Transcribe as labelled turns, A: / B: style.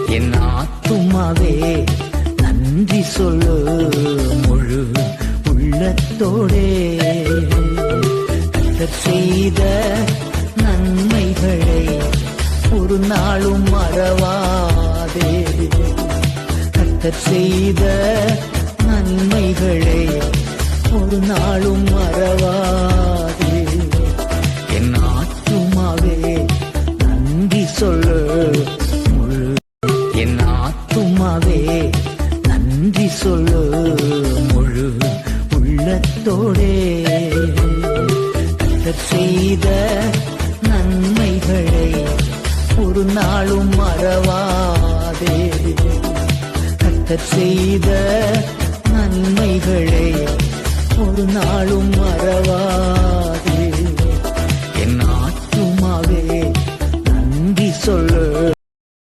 A: என் ஆத்துமாவே நன்றி சொல்லு முழு உள்ளத்தோடே. கர்த்தர் செய்த நன்மைகளை ஒரு நாளும் மறவாதே. கர்த்தர் செய்த நன்மைகளை ஒரு நாளும் மறவாதே. என் ஆத்துமாவே நன்றி சொல்லு முழு. என் ஆத்துமாவே நன்றி சொல்லு முழு உள்ளத்தோடே. கர்த்தர் செய்த நன்மைகளை ஒரு நாளும் மறவாதே. கர்த்தர் செய்த நன்மைகளை ஒரு நாளும் மறவாதே.